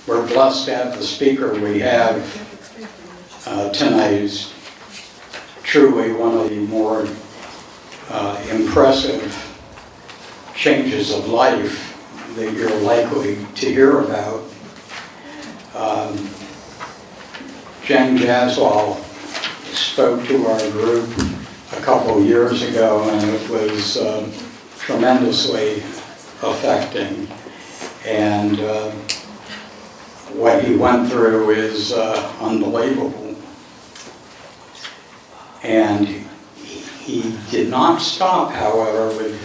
we're blessed to have the speaker we have tonight. Is truly one of the more impressive changes of life that you're likely to hear about. Jang Jaswal spoke to our group a couple years ago, and it was tremendously affecting. And what he went through is unbelievable. And he did not stop, however, with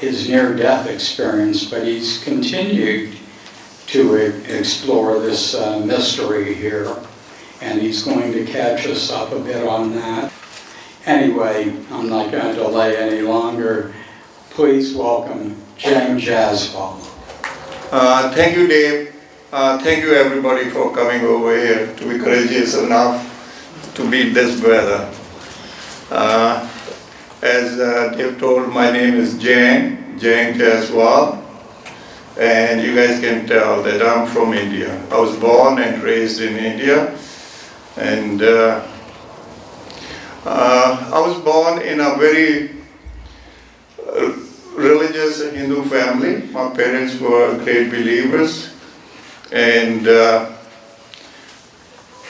his near-death experience, but he's continued to explore this mystery here, and he's going to catch us up a bit on that. Anyway, I'm not going to delay any longer. Please welcome Jang Jaswal. Thank you, Dave. Thank you, everybody, for coming over here to be courageous enough to beat this weather. As Dave told, my name is Jang Jaswal, and you guys can tell that I'm from India. I was born and raised in India, and I was born in a very religious Hindu family. My parents were great believers, and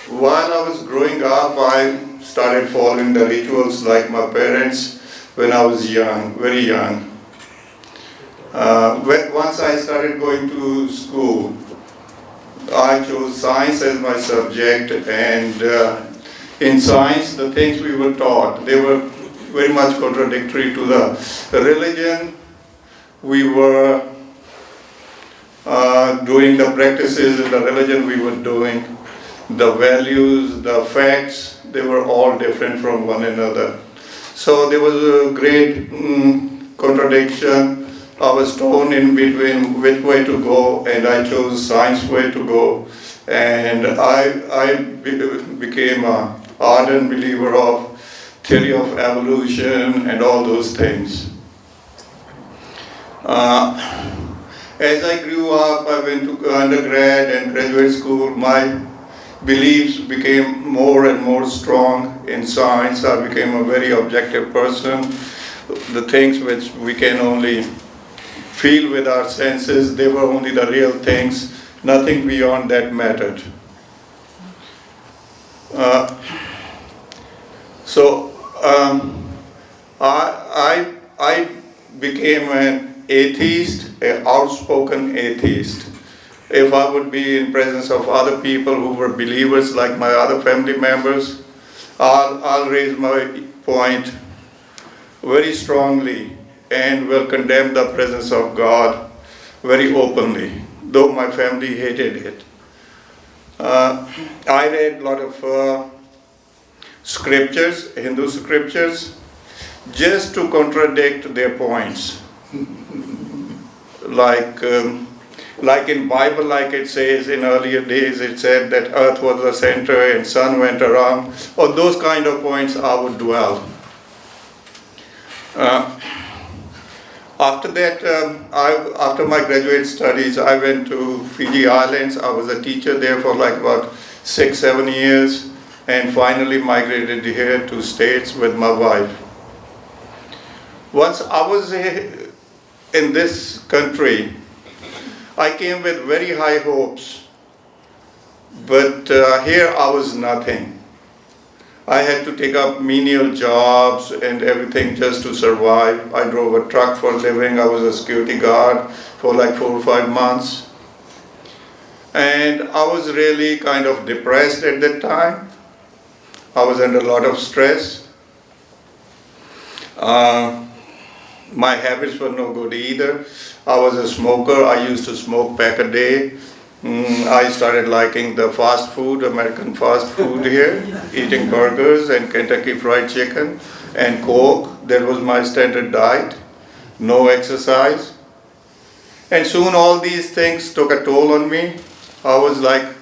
while I was growing up, I started following the rituals like my parents when I was young, very young. Once I started going to school, I chose science as my subject, and in science, the things we were taught, they were very much contradictory to the religion. We were doing the practices in the religion we were doing, the values, the facts, they were all different from one another. So there was a great contradiction. I was torn in between which way to go, and I chose science way to go. And I became an ardent believer of theory of evolution and all those things. As I grew up, I went to undergrad and graduate school. My beliefs became more and more strong in science. I became a very objective person. The things which we can only feel with our senses, they were only the real things. Nothing beyond that mattered. I became an atheist, an outspoken atheist. If I would be in presence of other people who were believers like my other family members, I'll raise my point very strongly and will condemn the presence of God very openly, though my family hated it. I read a lot of scriptures, Hindu scriptures, just to contradict their points. Like in Bible, like it says in earlier days, it said that earth was the center and sun went around. On those kind of points I would dwell. After that, after my graduate studies, I went to Fiji Islands. I was a teacher there for like about 6-7 years, and finally migrated here to States with my wife. Once I was in this country, I came with very high hopes, but here I was nothing. I had to take up menial jobs and everything just to survive. I drove a truck for a living. I was a security guard for like 4 or 5 months. And I was really kind of depressed at that time. I was under a lot of stress. My habits were no good either. I was a smoker. I used to smoke pack a day. I started liking the fast food, American fast food here, eating burgers and Kentucky Fried Chicken and Coke. That was my standard diet. No exercise. And soon all these things took a toll on me. I was like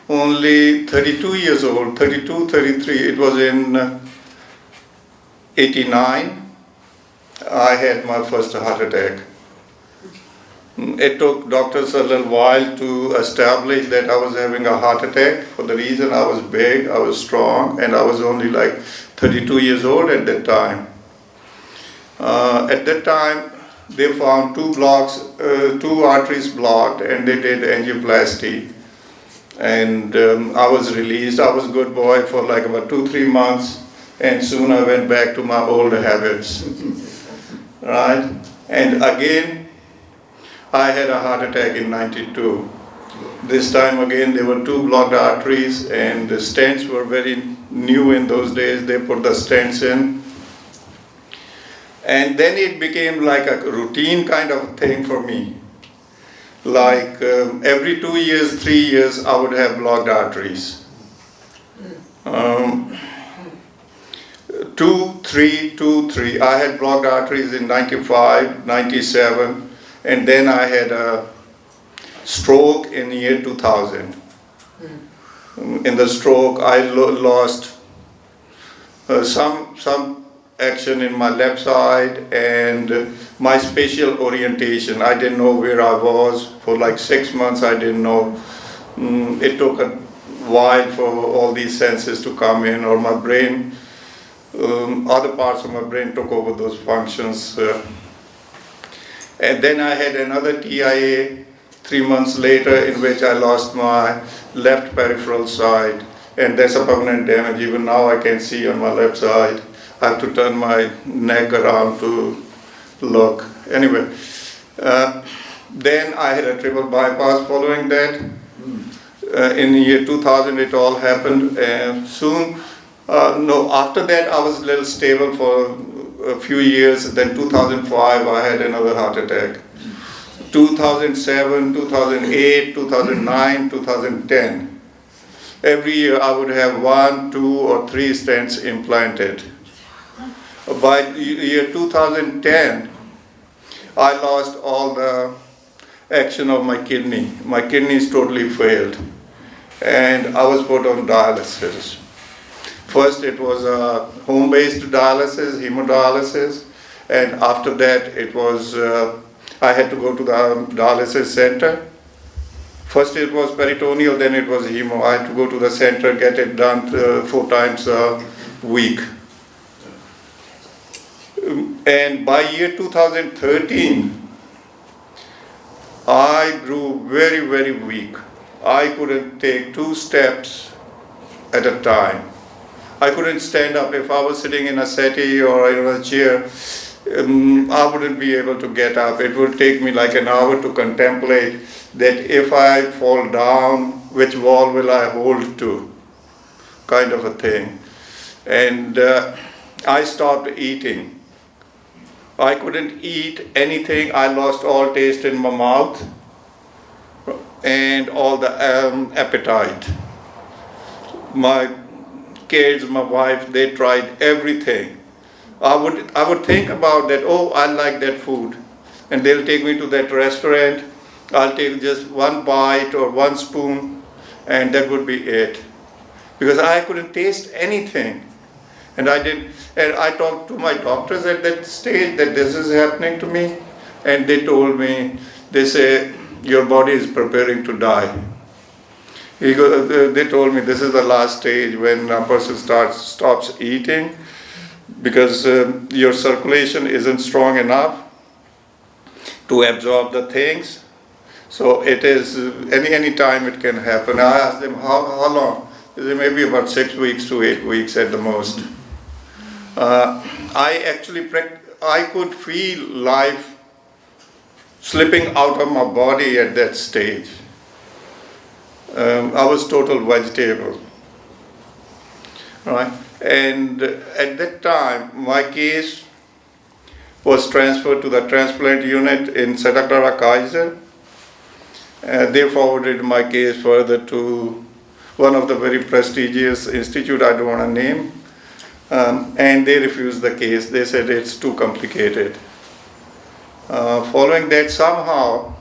only 32 years old, 32, 33. It was in 89. I had my first heart attack. It took doctors a little while to establish that I was having a heart attack for the reason I was big, I was strong, and I was only like 32 years old at that time. At that time, they found two arteries blocked, and they did angioplasty. And I was released. I was a good boy for like about 2-3 months, and soon I went back to my old habits. Right? And again, I had a heart attack in '92. This time again, there were two blocked arteries, and the stents were very new in those days. They put the stents in. And then it became like a routine kind of thing for me. Like every 2 years, 3 years, I would have blocked arteries. 2, 3. I had blocked arteries in '95, '97, and then I had a stroke in the year 2000. In the stroke, I lost some action in my left side and my spatial orientation. I didn't know where I was for like 6 months. I didn't know. It took a while for all these senses to come in, or my brain, other parts of my brain took over those functions. And then I had another TIA 3 months later, in which I lost my left peripheral side, and that's a permanent damage. Even now I can see on my left side. I have to turn my neck around to look. Anyway, then I had a triple bypass following that. In the year 2000 it all happened, and soon, after that I was a little stable for a few years. Then 2005 I had another heart attack. 2007, 2008, 2009, 2010. Every year I would have 1, 2, or 3 stents implanted. By year 2010, I lost all the action of my kidney. My kidneys totally failed, and I was put on dialysis. First it was a home-based dialysis, hemodialysis, and after that it was, I had to go to the dialysis center. First it was peritoneal, then it was hemo. I had to go to the center, get it done 4 times a week. And by year 2013, I grew very, very weak. I couldn't take 2 steps at a time. I couldn't stand up. If I was sitting in a settee or in a chair, I wouldn't be able to get up. It would take me like an hour to contemplate that if I fall down, which wall will I hold to, kind of a thing. And I stopped eating. I couldn't eat anything. I lost all taste in my mouth and all the appetite. My kids, my wife, they tried everything. I would think about that, oh, I like that food. And they'll take me to that restaurant. I'll take just 1 bite or 1 spoon, and that would be it. Because I couldn't taste anything. And I talked to my doctors at that stage that this is happening to me, and they told me, they say, your body is preparing to die. They told me this is the last stage when a person stops eating, because your circulation isn't strong enough to absorb the things. So it is, any time it can happen. I asked them, how long? They said, maybe about 6 weeks to 8 weeks at the most. I could feel life slipping out of my body at that stage. I was total vegetable. Right? And at that time, my case was transferred to the transplant unit in Santa Clara Kaiser. They forwarded my case further to one of the very prestigious institute I don't want to name. And they refused the case. They said it's too complicated. Following that, somehow,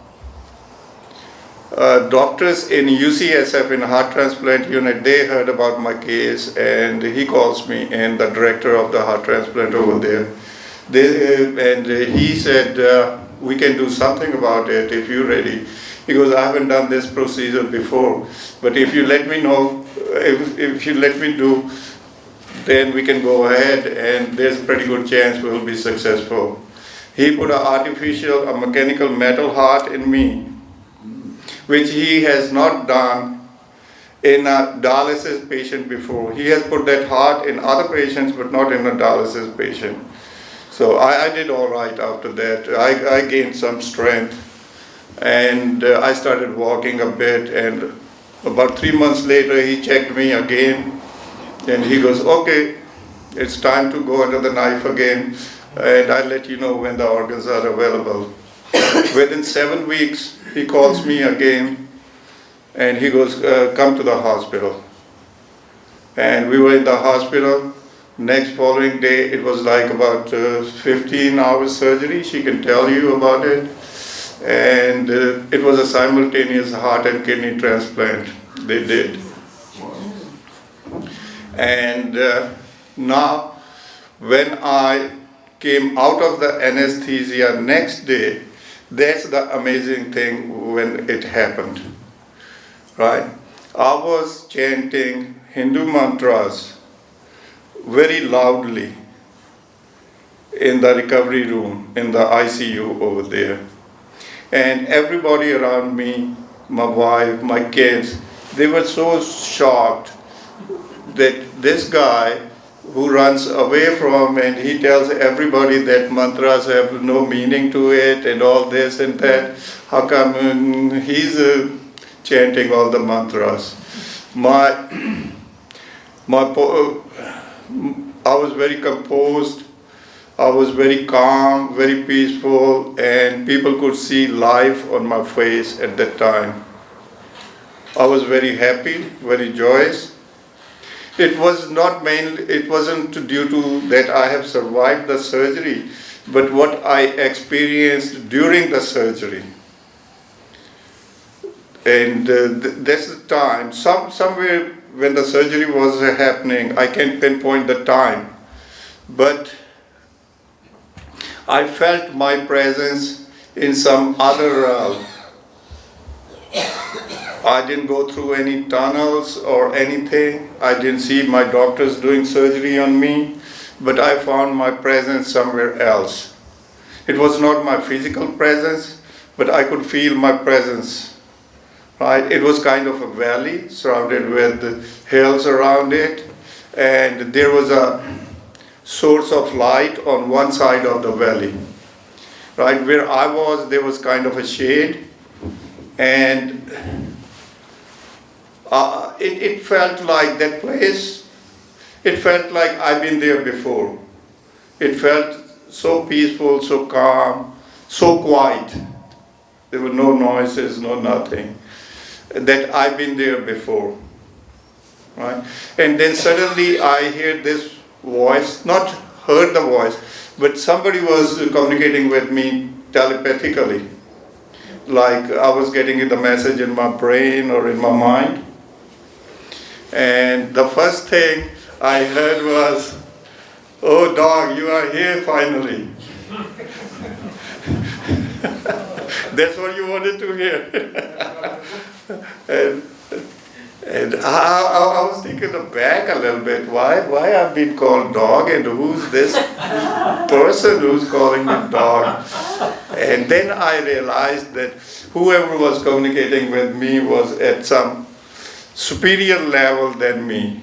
doctors in UCSF, in heart transplant unit, they heard about my case, and he calls me, and the director of the heart transplant over there. And he said, we can do something about it if you're ready. He goes, I haven't done this procedure before, but if you let me know, if you let me do, then we can go ahead and there's a pretty good chance we'll be successful. He put a mechanical metal heart in me, which he has not done in a dialysis patient before. He has put that heart in other patients, but not in a dialysis patient. So I did all right after that. I gained some strength, and I started walking a bit, and about 3 months later, he checked me again, and he goes, okay, it's time to go under the knife again, and I'll let you know when the organs are available. Within 7 weeks, he calls me again, and he goes, come to the hospital. And we were in the hospital. Next following day, it was like about 15 hours surgery. She can tell you about it. And it was a simultaneous heart and kidney transplant they did. And now, when I came out of the anesthesia next day, that's the amazing thing when it happened, right? I was chanting Hindu mantras very loudly in the recovery room, in the ICU over there. And everybody around me, my wife, my kids, they were so shocked that this guy who runs away from and he tells everybody that mantras have no meaning to it and all this and that, how come he's chanting all the mantras? I was very composed, I was very calm, very peaceful, and people could see life on my face at that time. I was very happy, very joyous. It wasn't due to that I have survived the surgery, but what I experienced during the surgery. And that's the time, somewhere when the surgery was happening, I can't pinpoint the time, but I felt my presence in some other realm. I didn't go through any tunnels or anything. I didn't see my doctors doing surgery on me, but I found my presence somewhere else. It was not my physical presence, but I could feel my presence, right? It was kind of a valley surrounded with hills around it, and there was a source of light on one side of the valley, right? Where I was, there was kind of a shade, and it felt like that place, it felt like I've been there before. It felt so peaceful, so calm, so quiet. There were no noises, no nothing. That I've been there before, right? And then suddenly I hear this voice, not heard the voice, but somebody was communicating with me telepathically. Like I was getting the message in my brain or in my mind. And the first thing I heard was, oh dog, you are here finally. That's what you wanted to hear. And I was taken aback a little bit. Why I've been called dog, and who's this person who's calling me dog? And then I realized that whoever was communicating with me was at some superior level than me,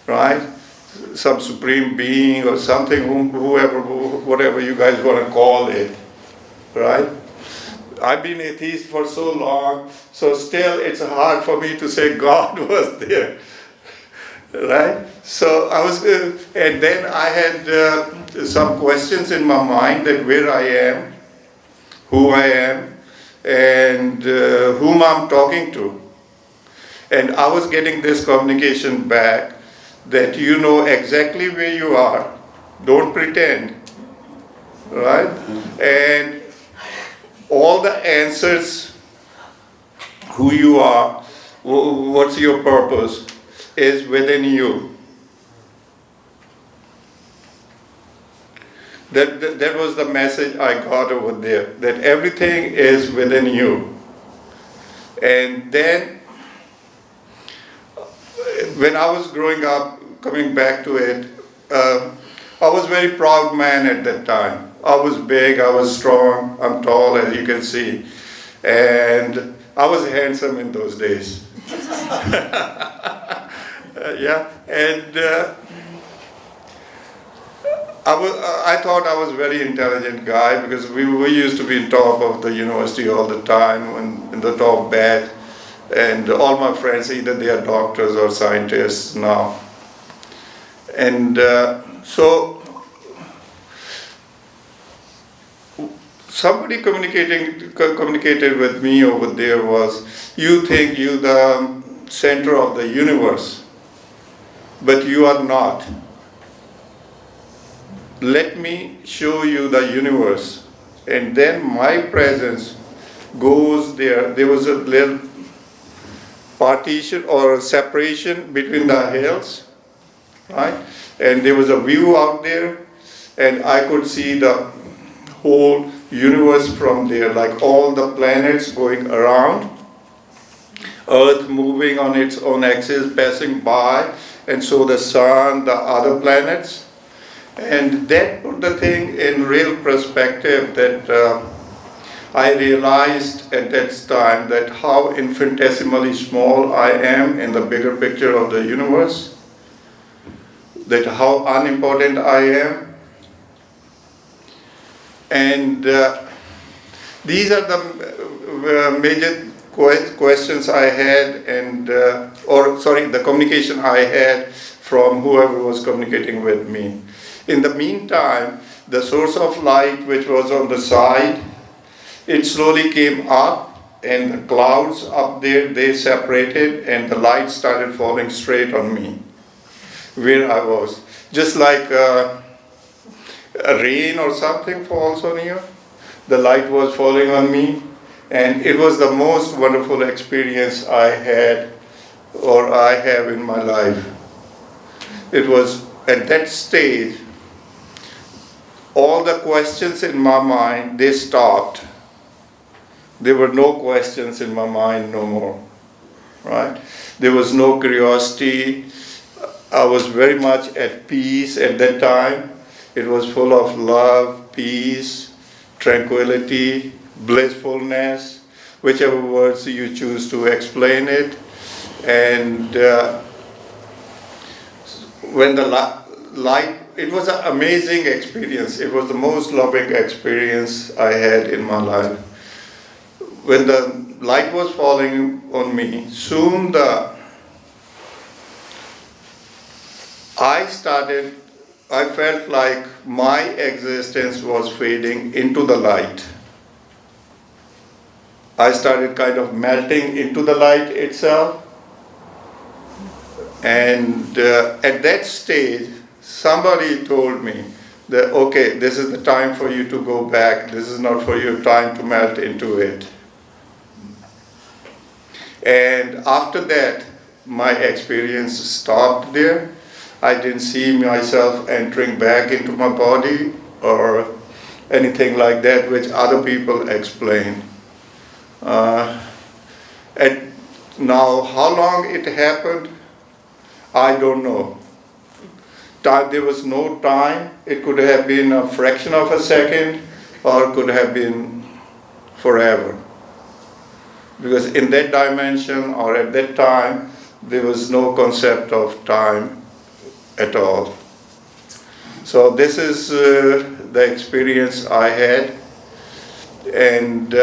right? Some supreme being or something, whatever you guys want to call it, right? I've been atheist for so long, so still it's hard for me to say God was there, right? So I was, and then I had some questions in my mind that where I am, who I am, and whom I'm talking to. And I was getting this communication back that you know exactly where you are, don't pretend, right? And all the answers, who you are, what's your purpose, is within you. That was the message I got over there, that everything is within you. And then, when I was growing up, coming back to it, I was a very proud man at that time. I was big, I was strong, I'm tall, as you can see. And I was handsome in those days. Yeah, and I thought I was a very intelligent guy because we used to be on top of the university all the time, in the top batch. And all my friends, either they are doctors or scientists now. And so somebody communicated with me over there was, you think you're the center of the universe, but you are not. Let me show you the universe. And then my presence goes there. There was a little partition or separation between the hills, right? And there was a view out there, and I could see the whole universe from there, like all the planets going around, Earth moving on its own axis, passing by, and so the sun, the other planets. And that put the thing in real perspective, that I realized at that time that how infinitesimally small I am in the bigger picture of the universe, that how unimportant I am. And these are the major questions I had, and the communication I had from whoever was communicating with me. In the meantime, the source of light, which was on the side, it slowly came up, and the clouds up there, they separated, and the light started falling straight on me, where I was. Just like a rain or something falls on you, the light was falling on me, and it was the most wonderful experience I had, or I have in my life. It was at that stage, all the questions in my mind, they stopped. There were no questions in my mind no more, right? There was no curiosity. I was very much at peace at that time. It was full of love, peace, tranquility, blissfulness, whichever words you choose to explain it. And when the light, it was an amazing experience. It was the most loving experience I had in my life. When the light was falling on me, soon I felt like my existence was fading into the light. I started kind of melting into the light itself. And at that stage, somebody told me that, okay, this is the time for you to go back. This is not for your time to melt into it. And after that, my experience stopped there. I didn't see myself entering back into my body or anything like that, which other people explain. And now, how long it happened, I don't know. There was no time. It could have been a fraction of a second, or could have been forever. Because in that dimension, or at that time, there was no concept of time at all. So this is the experience I had, and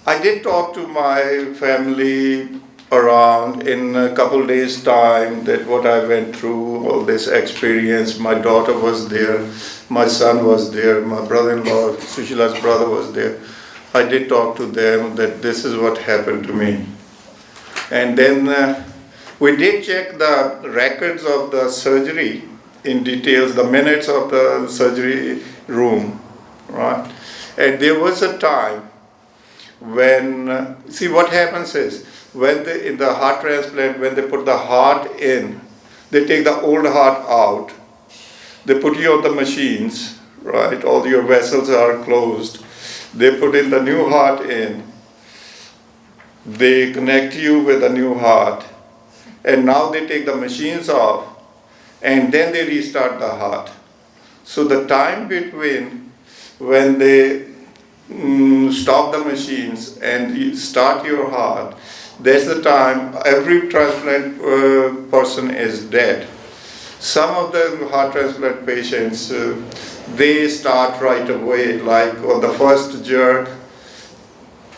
I did talk to my family around in a couple days' time that what I went through, all this experience. My daughter was there, my son was there, my brother-in-law, Sushila's brother was there. I did talk to them that this is what happened to me. And then we did check the records of the surgery in details, the minutes of the surgery room, right? And there was a time when, see what happens is, when in the heart transplant, when they put the heart in, They take the old heart out. They put you on the machines, right? All your vessels are closed. They put in the new heart in. They connect you with a new heart. And now they take the machines off, and then they restart the heart. So the time between when they stop the machines and you start your heart, that's the time every transplant person is dead. Some of the heart transplant patients, they start right away, like on the first jerk,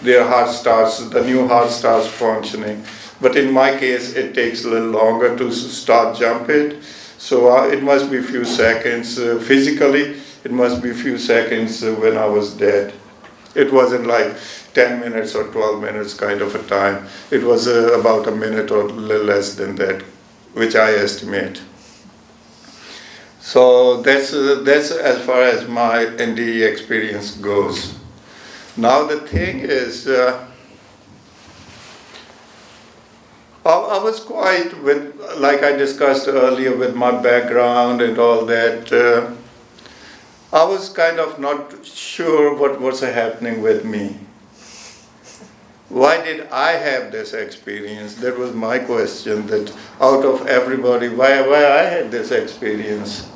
the new heart starts functioning. But in my case, it takes a little longer to start jumping. So it must be a few seconds. Physically, it must be a few seconds when I was dead. It wasn't like 10 minutes or 12 minutes kind of a time. It was about a minute or a little less than that, which I estimate. So that's as far as my NDE experience goes. Now the thing is, I was quite, like I discussed earlier with my background and all that, I was kind of not sure what was happening with me. Why did I have this experience? That was my question, that out of everybody, why I had this experience?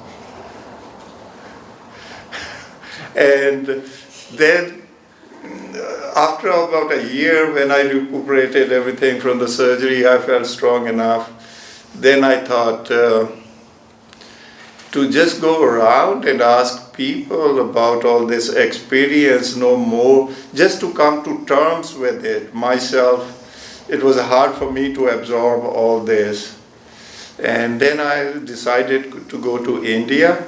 And then after about a year, when I recuperated everything from the surgery, I felt strong enough. Then I thought to just go around and ask people about all this experience no more, just to come to terms with it myself. It was hard for me to absorb all this. And then I decided to go to India.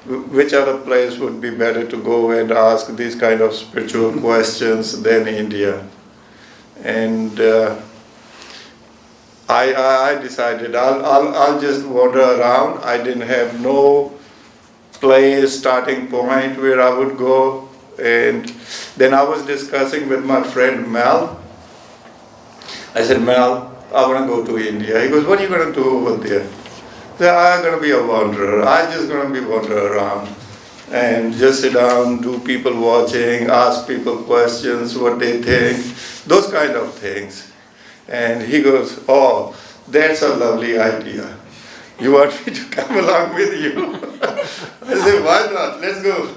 Which other place would be better to go and ask these kind of spiritual questions than India? And I decided I'll just wander around. I didn't have no place, starting point where I would go. And then I was discussing with my friend Mel. I said, Mel, I want to go to India. He goes, what are you going to do over there? I'm going to be a wanderer. I'm just going to be wander around and just sit down, do people watching, ask people questions, what they think, those kind of things. And he goes, oh, that's a lovely idea. You want me to come along with you? I said, why not? Let's go.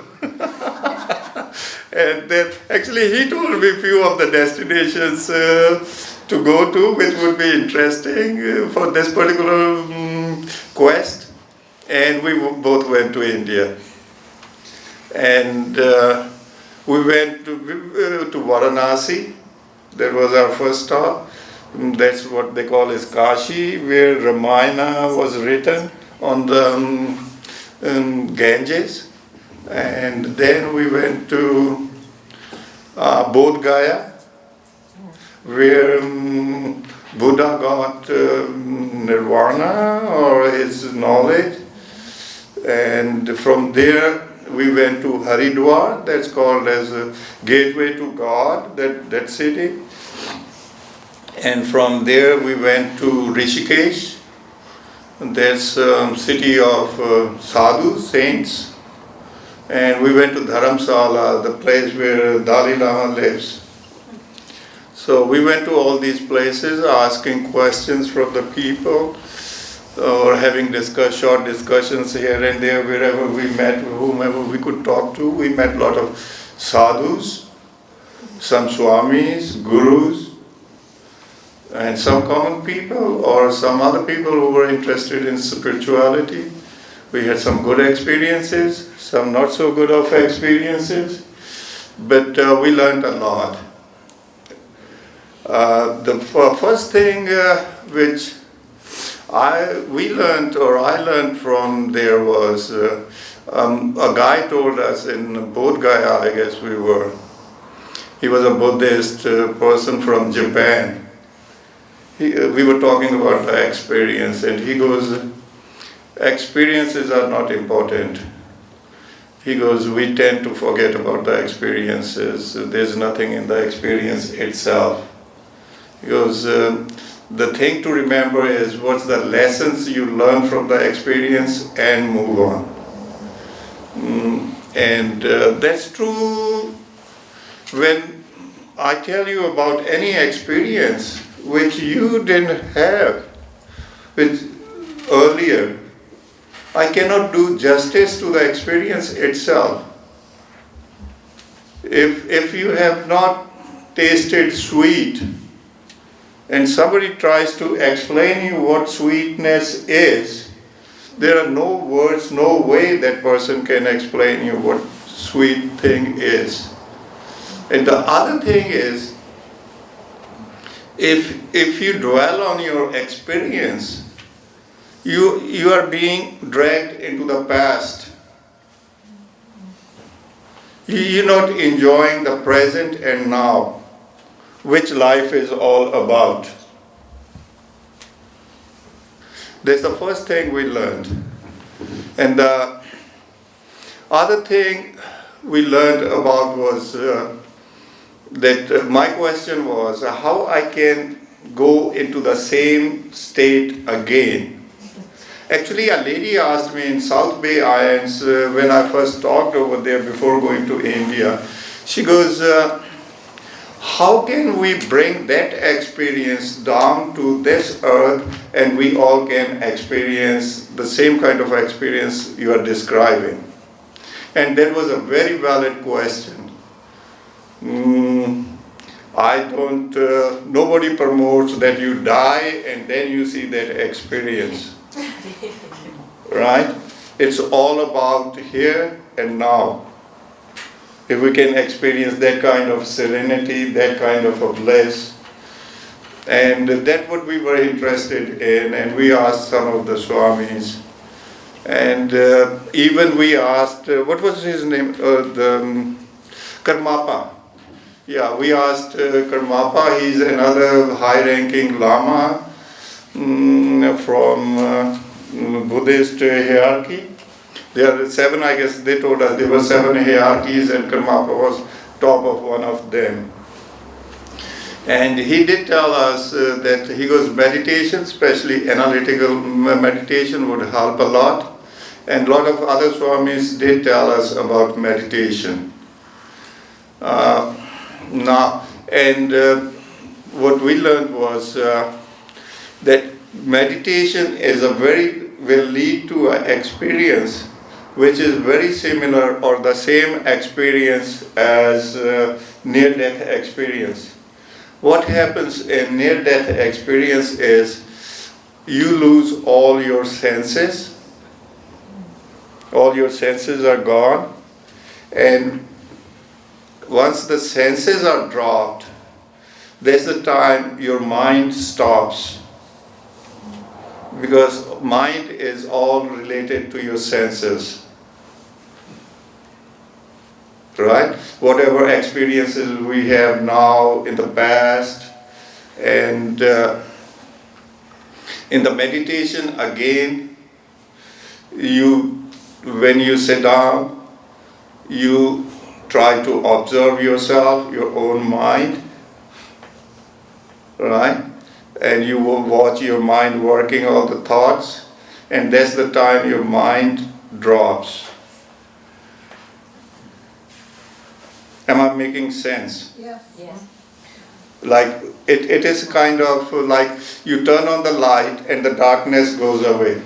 And then actually he told me a few of the destinations to go to, which would be interesting for this particular quest. And we both went to India. And we went to Varanasi. That was our first stop. That's what they call as Kashi, where Ramayana was written on the Ganges. And then we went to Bodh Gaya, where Buddha got nirvana or his knowledge. And from there we went to Haridwar, that's called as a gateway to God, that city. And from there we went to Rishikesh, that's a city of sadhus, saints. And we went to Dharamsala, the place where Dalai Lama lives. So we went to all these places asking questions from the people or having short discussions here and there wherever we met, whomever we could talk to. We met a lot of sadhus, some swamis, gurus, and some common people or some other people who were interested in spirituality. We had some good experiences, some not so good of experiences, but we learned a lot. The first thing which I learned from there was a guy told us in Bodh Gaya, I guess we were. He was a Buddhist person from Japan. We were talking about the experience, and he goes, experiences are not important. He goes, we tend to forget about the experiences. There's nothing in the experience itself. He goes, The thing to remember is what's the lessons you learn from the experience and move on. And that's true when I tell you about any experience which you didn't have earlier. I cannot do justice to the experience itself. If you have not tasted sweet, and somebody tries to explain you what sweetness is, there are no words, no way that person can explain you what sweet thing is. And the other thing is, if you dwell on your experience, you are being dragged into the past. You're not enjoying the present and now, which life is all about. That's the first thing we learned. And the other thing we learned about was that my question was how I can go into the same state again. Actually, a lady asked me in South Bay IANDS when I first talked over there before going to India. She goes, how can we bring that experience down to this earth and we all can experience the same kind of experience you are describing? And that was a very valid question. Nobody promotes that you die and then you see that experience. Right? It's all about here and now. If we can experience that kind of serenity, that kind of a bliss. And that's what we were interested in, and we asked some of the Swamis. And even we asked, what was his name? Karmapa. Yeah, we asked Karmapa, he's another high-ranking Lama from Buddhist hierarchy. There are 7, I guess they told us there were 7 hierarchies and Karmapa was top of one of them. And he did tell us that he goes meditation, especially analytical meditation would help a lot. And a lot of other Swamis did tell us about meditation. What we learned was that meditation will lead to an experience which is very similar or the same experience as near-death experience. What happens in near-death experience is you lose all your senses. All your senses are gone, and once the senses are dropped, that's the time your mind stops. Because mind is all related to your senses. Right? Whatever experiences we have now, in the past, and in the meditation again, when you sit down, you try to observe yourself, your own mind, right? And you will watch your mind working all the thoughts, and that's the time your mind drops. Am I making sense? Yes. Yes. Like it is kind of like you turn on the light and the darkness goes away.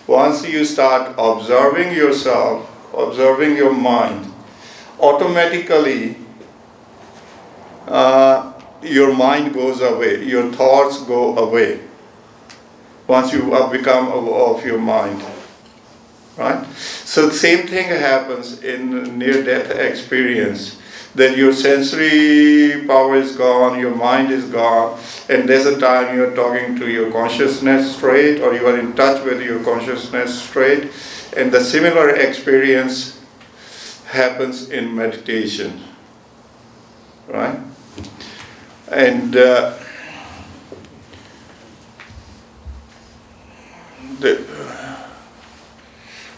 Once you start observing yourself, observing your mind, automatically your mind goes away, your thoughts go away. Once you become aware of your mind. Right? So the same thing happens in near-death experience. That your sensory power is gone, your mind is gone, and there's a time you're talking to your consciousness straight, or you are in touch with your consciousness straight, and the similar experience happens in meditation. Right? And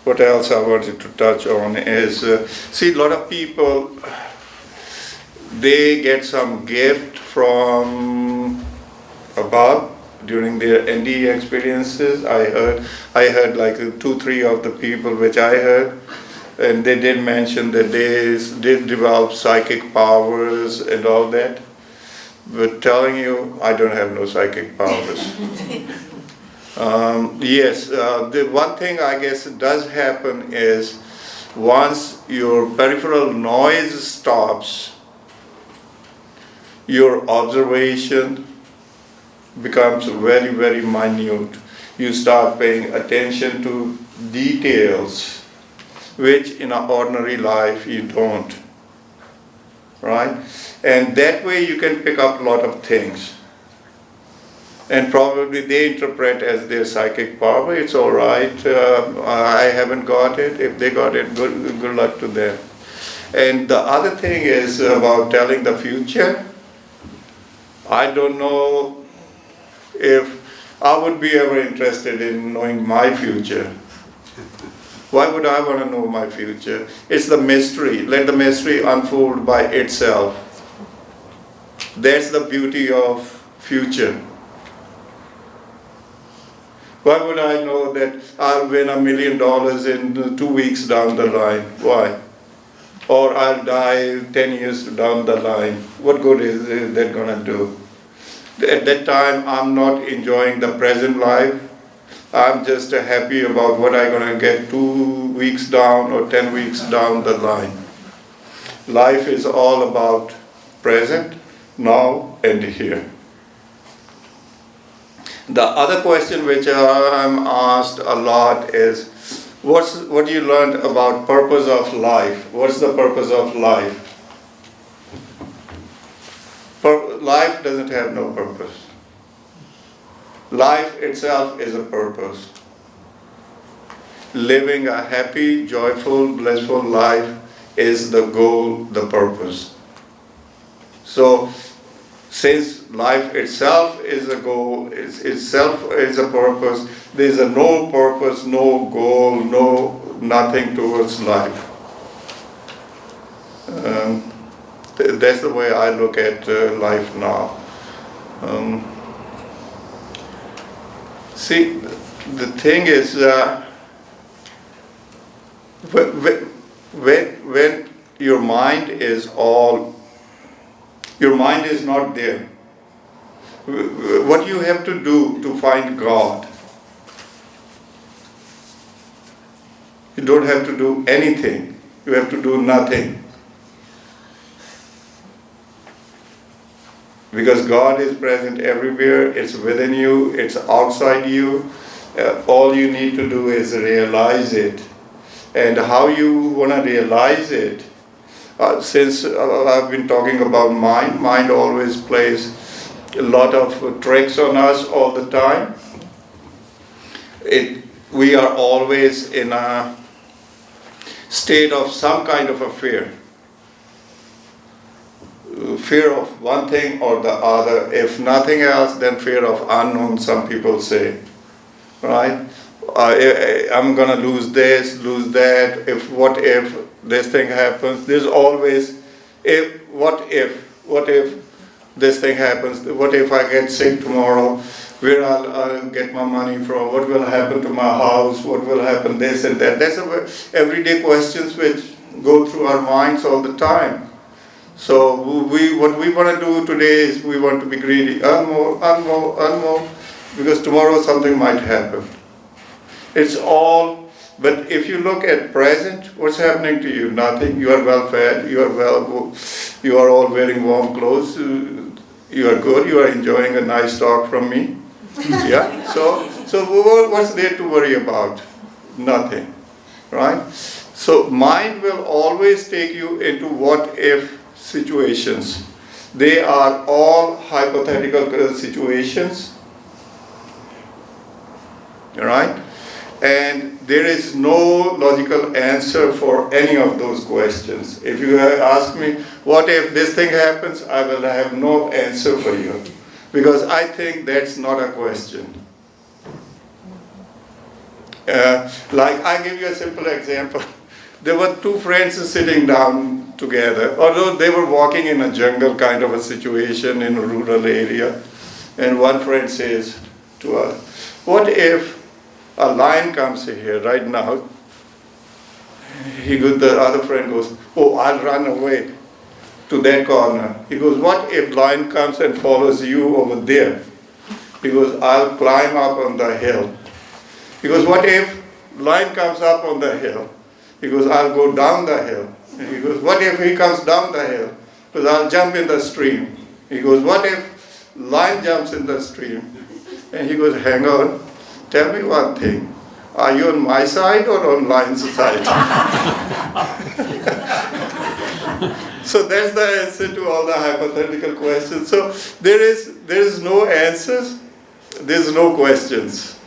what else I wanted to touch on is, see, a lot of people, they get some gift from above, during their NDE experiences. I heard like 2-3 of the people which I heard, and they did mention that they did develop psychic powers and all that. But telling you, I don't have no psychic powers. Yes, the one thing I guess does happen is once your peripheral noise stops, your observation becomes very, very minute. You start paying attention to details, which in an ordinary life you don't, right? And that way you can pick up a lot of things. And probably they interpret as their psychic power. It's all right. I haven't got it. If they got it, good luck to them. And the other thing is about telling the future. I don't know if I would be ever interested in knowing my future. Why would I want to know my future? It's the mystery. Let the mystery unfold by itself. That's the beauty of future. Why would I know that I'll win $1 million in 2 weeks down the line? Why? Or I'll die 10 years down the line. What good is that gonna do? At that time, I'm not enjoying the present life. I'm just happy about what I'm gonna get 2 weeks down or 10 weeks down the line. Life is all about present, now and here. The other question which I'm asked a lot is, what you learned about purpose of life? What's the purpose of life? Life doesn't have no purpose. Life itself is a purpose. Living a happy, joyful, blissful life is the goal, the purpose. So, since life itself is a goal, itself is a purpose, there is no purpose, no goal, nothing towards life. That's the way I look at life now. See, the thing is, when your mind is not there. What you have to do to find God? You don't have to do anything. You have to do nothing. Because God is present everywhere. It's within you. It's outside you. All you need to do is realize it. And how you want to realize it? Since I've been talking about mind always plays a lot of tricks on us all the time. We are always in a state of some kind of a fear. Fear of one thing or the other. If nothing else, then fear of unknown, some people say. Right? I'm gonna lose this, lose that. What if this thing happens? There's always what if this thing happens? What if I get sick tomorrow? Where I'll get my money from? What will happen to my house? What will happen this and that? That's everyday questions which go through our minds all the time. So what we want to do today is we want to be greedy, earn more, because tomorrow something might happen. It's all, but if you look at present, what's happening to you? Nothing. You are well fed. You are all wearing warm clothes. You are good. You are enjoying a nice talk from me. Yeah. So what's there to worry about? Nothing. Right? So mind will always take you into what if situations. They are all hypothetical situations. Right? And there is no logical answer for any of those questions. If you ask me, what if this thing happens, I will have no answer for you. Because I think that's not a question. Like, I give you a simple example. There were two friends sitting down together, although they were walking in a jungle kind of a situation in a rural area. And one friend says, to us. What if a lion comes here right now? The other friend goes, oh, I'll run away to that corner. He goes, what if lion comes and follows you over there? He goes, I'll climb up on the hill. He goes, what if lion comes up on the hill? He goes, I'll go down the hill. And he goes, what if he comes down the hill? He goes, I'll jump in the stream. He goes, what if lion jumps in the stream? And he goes, hang on, tell me one thing. Are you on my side or on lion's side? So that's the answer to all the hypothetical questions. So there is no answers, there's no questions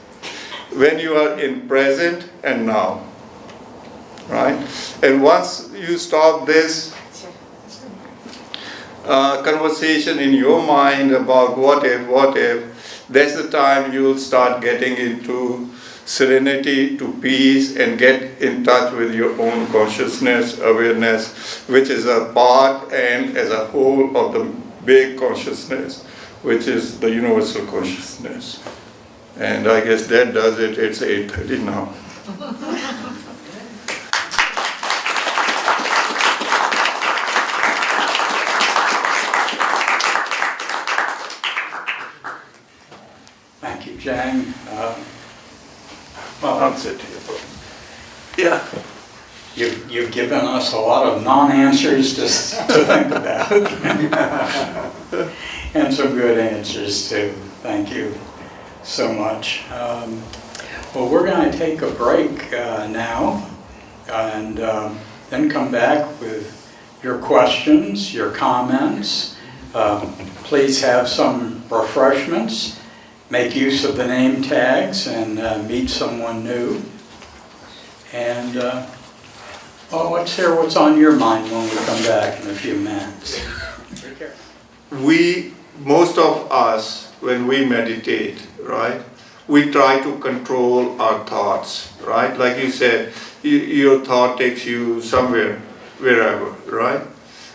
when you are in present and now, right? And once you stop this conversation in your mind about what if, that's the time you'll start getting into serenity, to peace, and get in touch with your own consciousness, awareness, which is a part and as a whole of the big consciousness, which is the universal consciousness. And I guess that does it. It's 8:30 now. Thank you, Jang. Well, I'll sit here. Yeah. You've given us a lot of non-answers to think about. And some good answers too. Thank you so much. Well, we're going to take a break now and then come back with your questions, your comments. Please have some refreshments. Make use of the name tags and meet someone new. And let's hear what's on your mind when we come back in a few minutes. Take care. Most of us, when we meditate, right, we try to control our thoughts, right? Like you said, your thought takes you somewhere, wherever, right?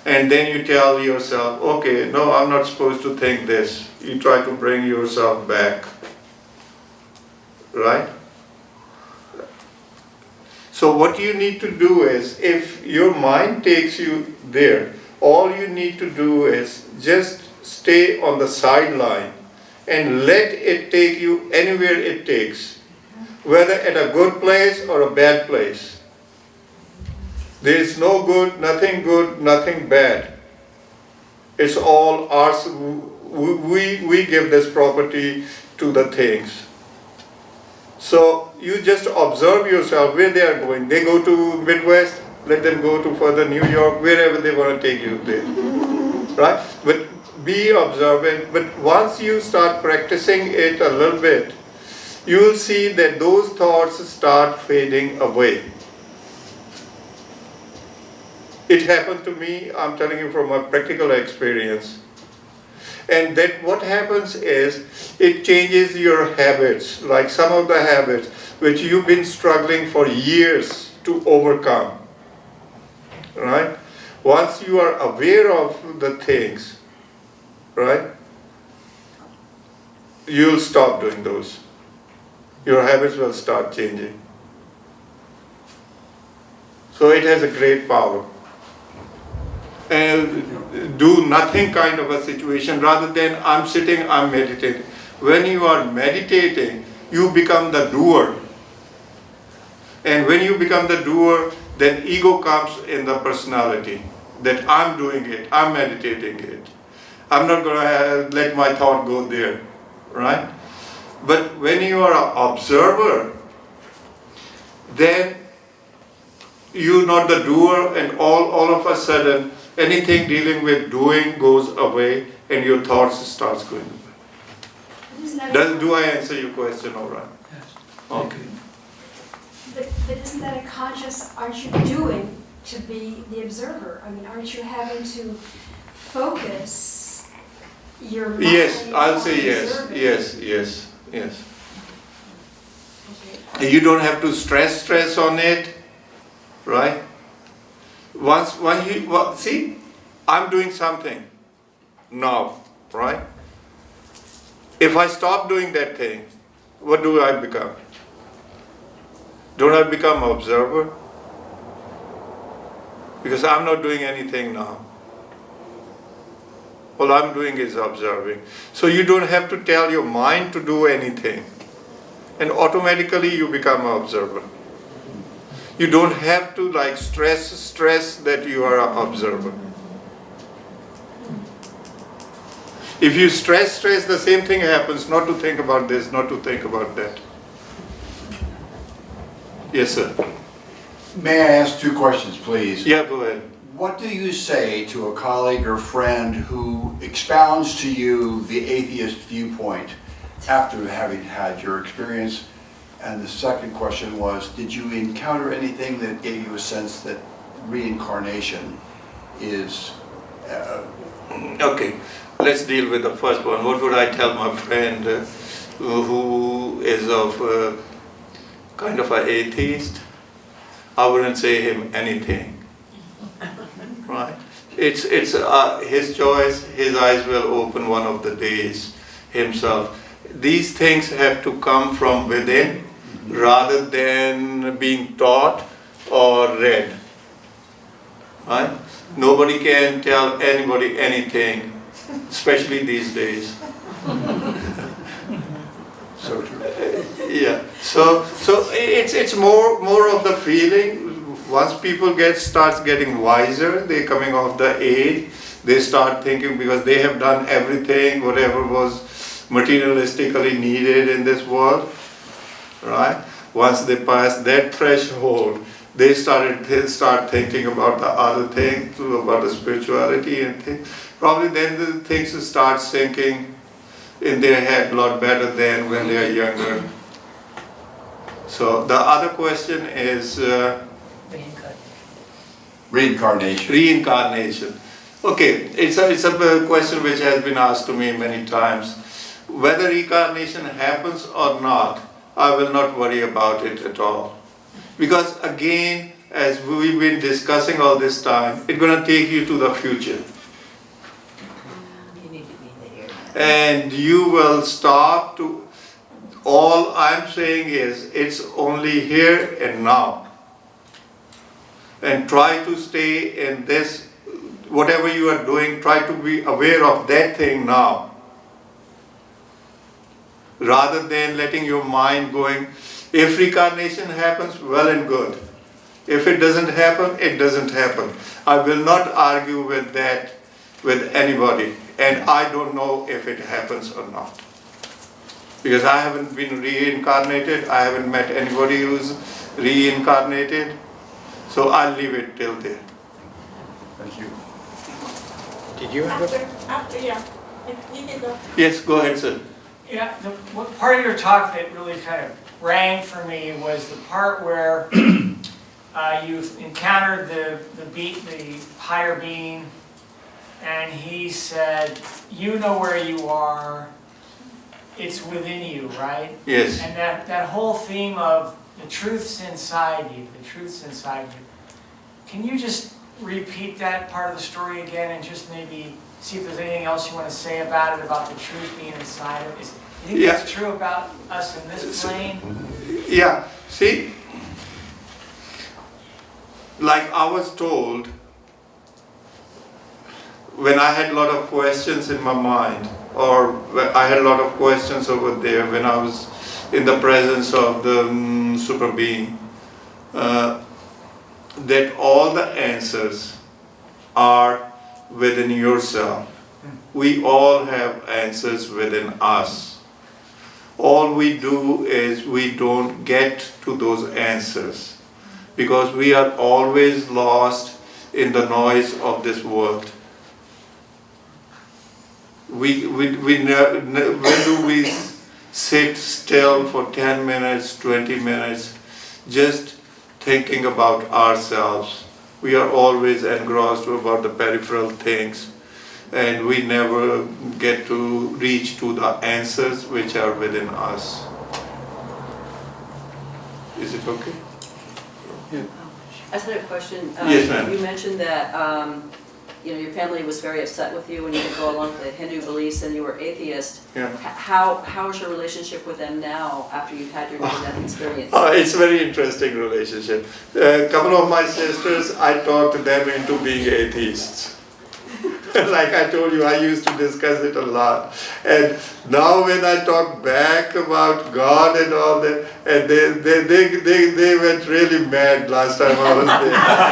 And then you tell yourself, okay, no, I'm not supposed to think this. You try to bring yourself back, right? So what you need to do is, if your mind takes you there, all you need to do is just stay on the sideline and let it take you anywhere it takes, whether at a good place or a bad place. There is no good, nothing bad. It's all ours. We give this property to the things. So you just observe yourself where they are going. They go to Midwest, let them go to further New York, wherever they want to take you there. Right? But be observant. But once you start practicing it a little bit, you will see that those thoughts start fading away. It happened to me, I'm telling you from my practical experience. And that what happens is, it changes your habits, like some of the habits which you've been struggling for years to overcome, right? Once you are aware of the things, right, you'll stop doing those. Your habits will start changing. So it has a great power. And do nothing kind of a situation, rather than I'm sitting, I'm meditating. When you are meditating, you become the doer. And when you become the doer, then ego comes in the personality, that I'm doing it, I'm meditating it. I'm not going to let my thought go there, right? But when you are an observer, then you're not the doer, and all of a sudden, anything dealing with doing goes away and your thoughts starts going away. Do I answer your question all right? Yes. Okay. But isn't that a conscious, aren't you doing to be the observer? I mean, aren't you having to focus your mind? Yes, I'll say yes, observing? yes. You don't have to stress on it, right? See, I'm doing something now, right? If I stop doing that thing, what do I become? Don't I become an observer? Because I'm not doing anything now. All I'm doing is observing. So you don't have to tell your mind to do anything. And automatically you become an observer. You don't have to like stress that you are an observer. If you stress, the same thing happens, not to think about this, not to think about that. Yes, sir. May I ask two questions, please? Yeah, go ahead. What do you say to a colleague or friend who expounds to you the atheist viewpoint after having had your experience? And the second question was, did you encounter anything that gave you a sense that reincarnation is... Okay, let's deal with the first one. What would I tell my friend who is of kind of an atheist? I wouldn't say him anything. Right? It's his choice. His eyes will open one of the days himself. These things have to come from within rather than being taught or read. Right? Nobody can tell anybody anything, especially these days. So true. Yeah. So it's more of the feeling. Once people starts getting wiser, they're coming off the age, they start thinking because they have done everything, whatever was materialistically needed in this world, right? Once they pass that threshold, they start thinking about the other thing, about the spirituality and things. Probably then the things start sinking in their head a lot better than when they are younger. So the other question is Reincarnation. reincarnation. Okay, it's a question which has been asked to me many times. Whether reincarnation happens or not, I will not worry about it at all. Because again, as we've been discussing all this time, it's going to take you to the future. And you will stop to, all I'm saying is, it's only here and now. And try to stay in this, whatever you are doing, try to be aware of that thing now. Rather than letting your mind going, if reincarnation happens, well and good. If it doesn't happen, it doesn't happen. I will not argue with that with anybody. And I don't know if it happens or not. Because I haven't been reincarnated, I haven't met anybody who's reincarnated. So I'll leave it till there. Thank you. Did you have a... After, yeah. You can go. Yes, go ahead, sir. Yeah, what part of your talk that really kind of rang for me was the part where you encountered the higher being, and he said, you know where you are, it's within you, right? Yes. And that whole theme of the truth's inside you, the truth's inside you. Can you just repeat that part of the story again and just maybe see if there's anything else you want to say about it, about the truth being inside of it? Do you think that's true about us in this plane? Yeah, see, like I was told, when I had a lot of questions in my mind, or I had a lot of questions over there when I was in the presence of the super being, that all the answers are within yourself. We all have answers within us. All we do is we don't get to those answers because we are always lost in the noise of this world. When do we sit still for 10 minutes, 20 minutes, just thinking about ourselves? We are always engrossed about the peripheral things, and we never get to reach to the answers which are within us. Is it okay? I just had a question. Yes, ma'am. You mentioned that your family was very upset with you and you didn't go along with the Hindu beliefs and you were atheist. Yeah. How is your relationship with them now after you've had your near-death experience? It's a very interesting relationship. A couple of my sisters, I talked them into being atheists. Like I told you, I used to discuss it a lot. And now when I talk back about God and all that, and they went really mad last time I was there.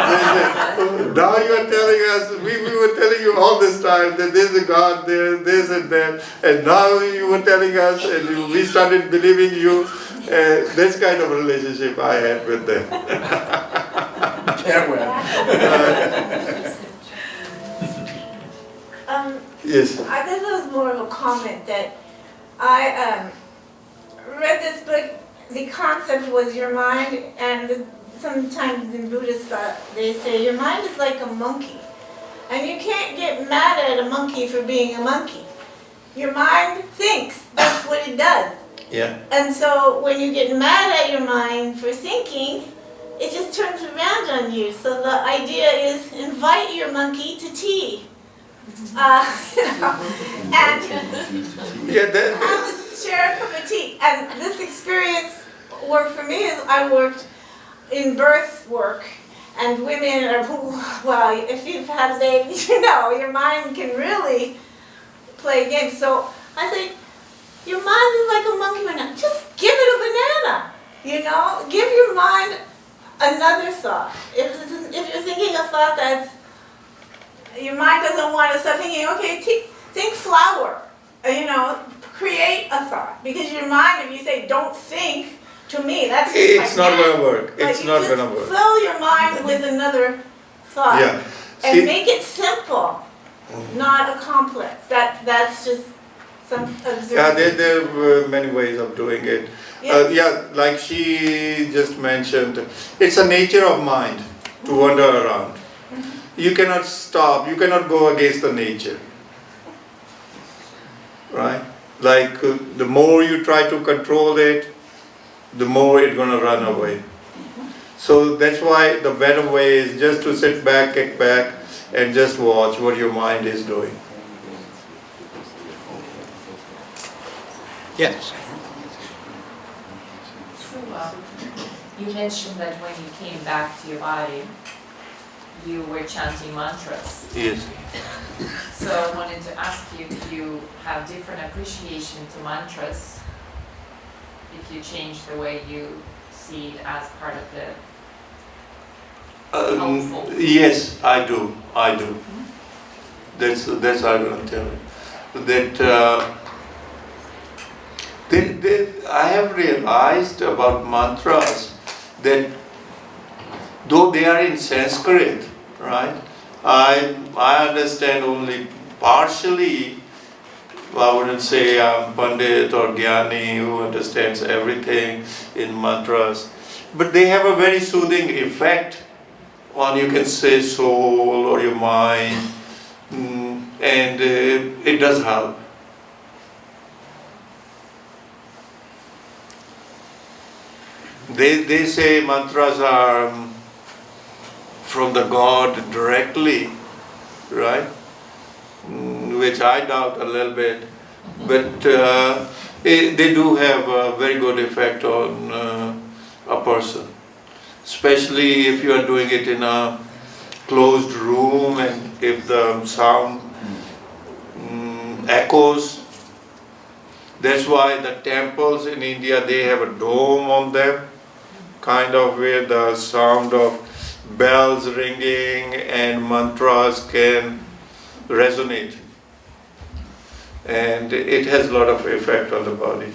They said, now you are telling us, we were telling you all this time that there's a God there, this and that, and now you were telling us and we started believing you. This kind of relationship I had with them. Can't win. Yes. This was more of a comment that I read this book. The concept was your mind, and sometimes in Buddhist thought they say your mind is like a monkey, and you can't get mad at a monkey for being a monkey. Your mind thinks, that's what it does. Yeah. And so when you get mad at your mind for thinking, it just turns around on you. So the idea is invite your monkey to tea. And have a share a cup of tea. And this experience worked for me is I worked in birth work, and women are, well, if you've had babies, you know, your mind can really play games. So I think your mind is like a monkey right now. Just give it a banana, you know? Give your mind another thought. If you're thinking a thought that's, your mind doesn't want to stop thinking, okay, think flower, you know, create a thought. Because your mind, if you say don't think, to me, that's just It's like not going to work. It's you not just going to work. fill your mind with another thought. Yeah. And See- make it simple, not a complex. That's just some observation. Yeah, there were many ways of doing it. Yeah. Yeah, like she just mentioned, it's a nature of mind to wander around. You cannot stop, you cannot go against the nature. Right? Like the more you try to control it, the more it's going to run away. So that's why the better way is just to sit back, kick back, and just watch what your mind is doing. Yes. So, you mentioned that when you came back to your body, you were chanting mantras. Yes. So I wanted to ask you if you have different appreciation to mantras, if you change the way you see it as part of the helpful. Yes, I do. That's I don't tell you. That I have realized about mantras that though they are in Sanskrit, right? I understand only partially. I wouldn't say I'm Pandit or Gyani who understands everything in mantras, but they have a very soothing effect on, you can say, soul or your mind, and it does help. They say mantras are from the God directly, right? Which I doubt a little bit, but they do have a very good effect on a person, especially if you are doing it in a closed room and if the sound echoes. That's why the temples in India, they have a dome on them, kind of where the sound of bells ringing and mantras can resonate. And it has a lot of effect on the body.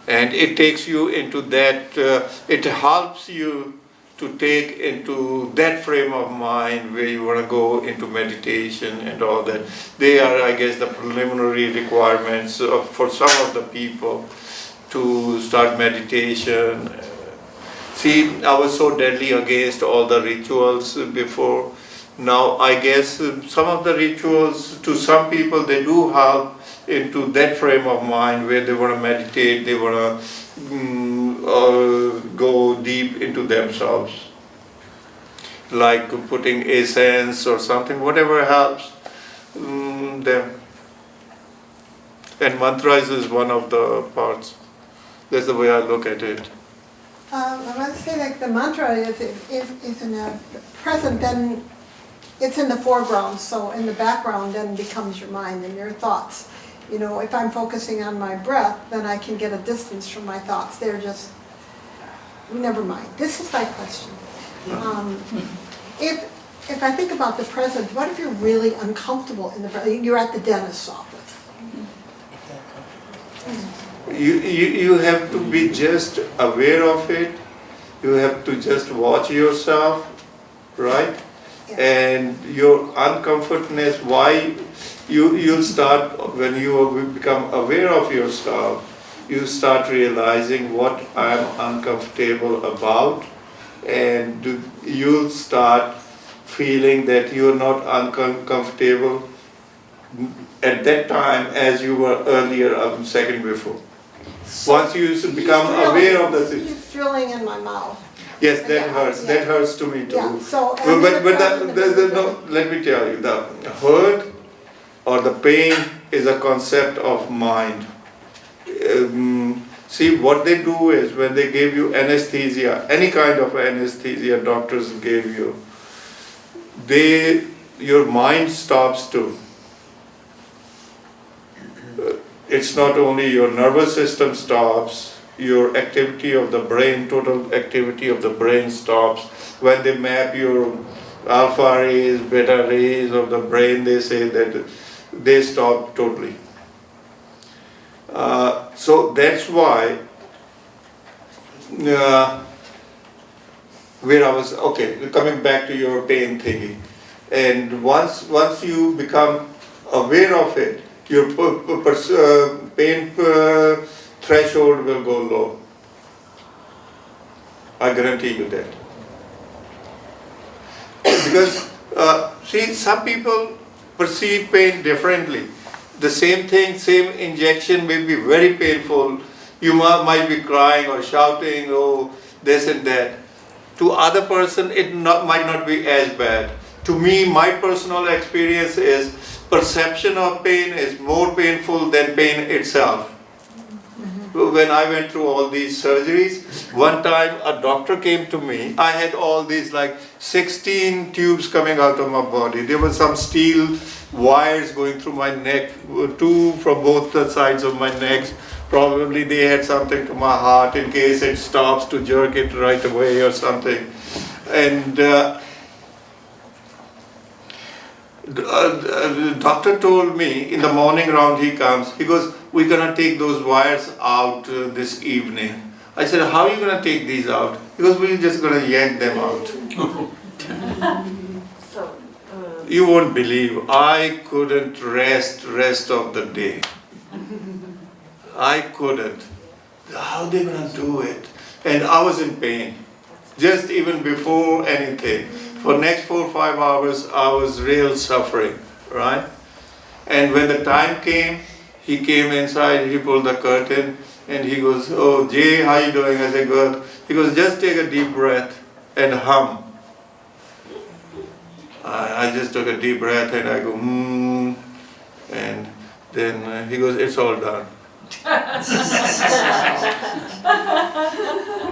And it takes you into that, it helps you to take into that frame of mind where you want to go into meditation and all that. They are, I guess, the preliminary requirements for some of the people to start meditation. See, I was so deadly against all the rituals before. Now, I guess some of the rituals, to some people, they do help into that frame of mind where they want to meditate, they want to go deep into themselves. like putting essence or something, whatever helps them. And mantras is one of the parts. That's the way I look at it. I want to say like the mantra is in the present, then it's in the foreground, so in the background then becomes your mind and your thoughts. You know, if I'm focusing on my breath, then I can get a distance from my thoughts. They're just, never mind. This is my question. If I think about the present, what if you're really uncomfortable in the present? You're at the dentist's office. You have to be just aware of it. You have to just watch yourself, right? Yeah. And your uncomfortness, why you'll start, when you become aware of yourself, you start realizing what I'm uncomfortable about, and you'll start feeling that you're not uncomfortable at that time as you were earlier, a second before. Once you become aware of the situation. It's drilling in my mouth. Yes, that Yeah, hurts. yeah. That hurts to me too. Yeah, so Let me tell you, the hurt or the pain is a concept of mind. See, what they do is when they give you anesthesia, any kind of anesthesia doctors gave you, your mind stops too. It's not only your nervous system stops, your activity of the brain, total activity of the brain stops. When they map your alpha rays, beta rays of the brain, they say that they stop totally. So that's why where I was, okay, coming back to your pain thingy. And once you become aware of it, your pain threshold will go low. I guarantee you that. Because, see, some people perceive pain differently. The same thing, same injection may be very painful. You might be crying or shouting, oh, this and that. To other person, it might not be as bad. To me, my personal experience is perception of pain is more painful than pain itself. When I went through all these surgeries, one time a doctor came to me. I had all these like 16 tubes coming out of my body. There were some steel wires going through my neck, 2 from both the sides of my neck. Probably they had something to my heart in case it stops to jerk it right away or something. And the doctor told me, in the morning round he comes, he goes, we're going to take those wires out this evening. I said, how are you going to take these out? He goes, we're just going to yank them out. You won't believe, I couldn't rest of the day. I couldn't. How are they going to do it? And I was in pain, just even before anything. For next 4 or 5 hours, I was real suffering, right? And when the time came, he came inside, he pulled the curtain, and he goes, oh, Jay, how you doing? I said, good. He goes, just take a deep breath and hum. I just took a deep breath and I go, and then he goes, it's all done.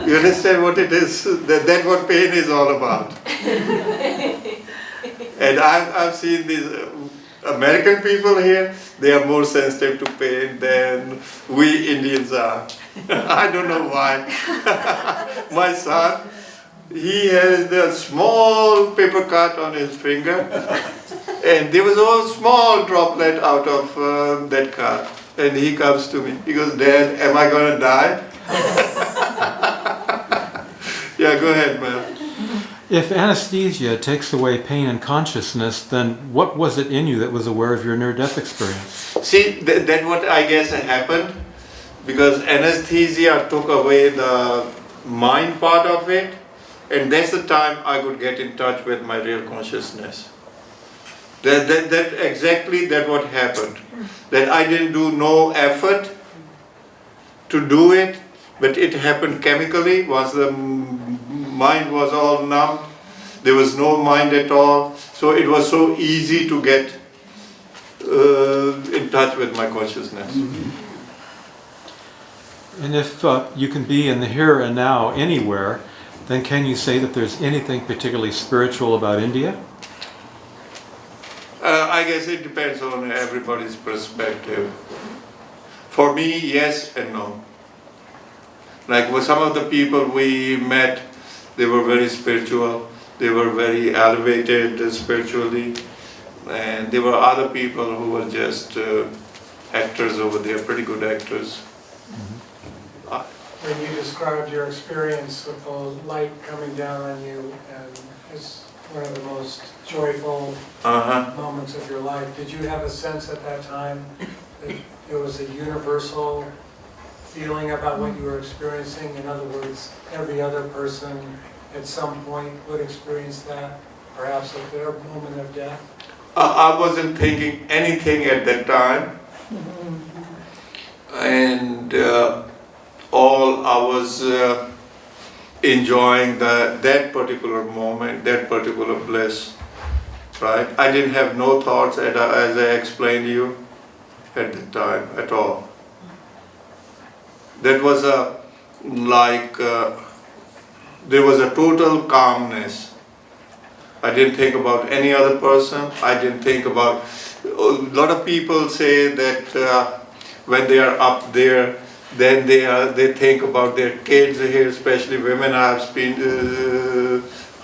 You understand what it is? That's what pain is all about. And I've seen these American people here, they are more sensitive to pain than we Indians are. I don't know why. My son, he has the small paper cut on his finger, and there was a small droplet out of that cut. And he comes to me, he goes, Dad, am I going to die? Yeah, go ahead, man. If anesthesia takes away pain and consciousness, then what was it in you that was aware of your near-death experience? See, that's what I guess happened, because anesthesia took away the mind part of it, and that's the time I could get in touch with my real consciousness. That exactly that what happened. That I didn't do no effort to do it, but it happened chemically once the mind was all numb. There was no mind at all. So it was so easy to get in touch with my consciousness. And if you can be in the here and now anywhere, then can you say that there's anything particularly spiritual about India? I guess it depends on everybody's perspective. For me, yes and no. Like with some of the people we met, they were very spiritual, they were very elevated spiritually, and there were other people who were just actors over there, pretty good actors. When you described your experience with the light coming down on you and as one of the most joyful moments of your life, did you have a sense at that time that there was a universal feeling about what you were experiencing? In other words, every other person at some point would experience that, perhaps at their moment of death? I wasn't thinking anything at that time, and all I was enjoying that particular moment, that particular bliss, right? I didn't have no thoughts, as I explained to you, at the time at all. That was there was a total calmness. I didn't think about any other person. I didn't think about, a lot of people say that when they are up there, then they think about their kids here, especially women I've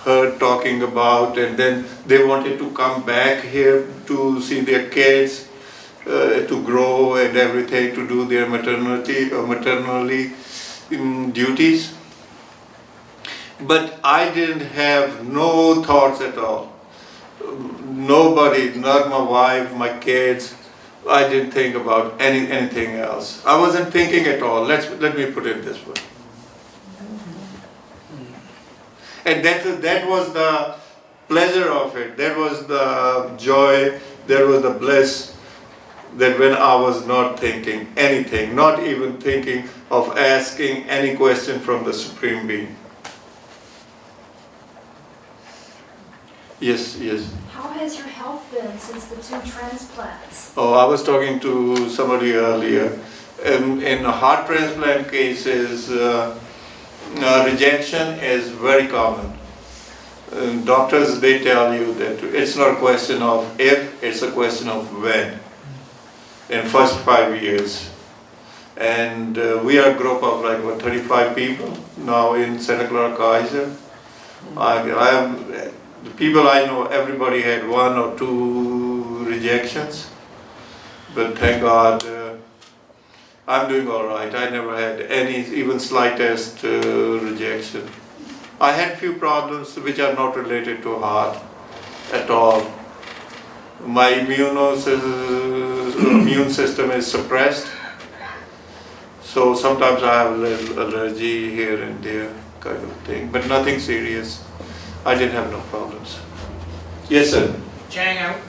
heard talking about, and then they wanted to come back here to see their kids, to grow and everything, to do their maternally duties. But I didn't have no thoughts at all. Nobody, not my wife, my kids, I didn't think about anything else. I wasn't thinking at all. Let me put it this way. And that was the pleasure of it. That was the joy. That was the bliss. That when I was not thinking anything, not even thinking of asking any question from the Supreme Being. Yes, yes. How has your health been since the 2 transplants? Oh, I was talking to somebody earlier. In heart transplant cases, rejection is very common. Doctors, they tell you that it's not a question of if, it's a question of when. In first 5 years. And we are a group of like what, 35 people now in Santa Clara Kaiser. The people I know, everybody had 1 or 2 rejections, but thank God I'm doing all right. I never had any, even slightest rejection. I had few problems which are not related to heart at all. My immune system is suppressed, so sometimes I have a little allergy here and there kind of thing, but nothing serious. I didn't have no problems. Yes, sir. Jang,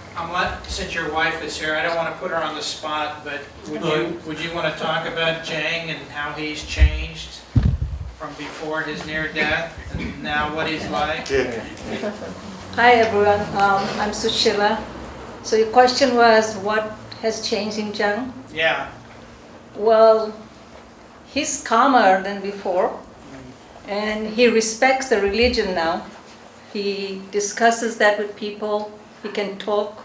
since your wife is here, I don't want to put her on the spot, but would you want to talk about Jang and how he's changed from before his near death and now what he's like? Yeah. Hi everyone, I'm Sushila. So your question was what has changed in Jang? Yeah. Well, he's calmer than before and he respects the religion now. He discusses that with people, he can talk.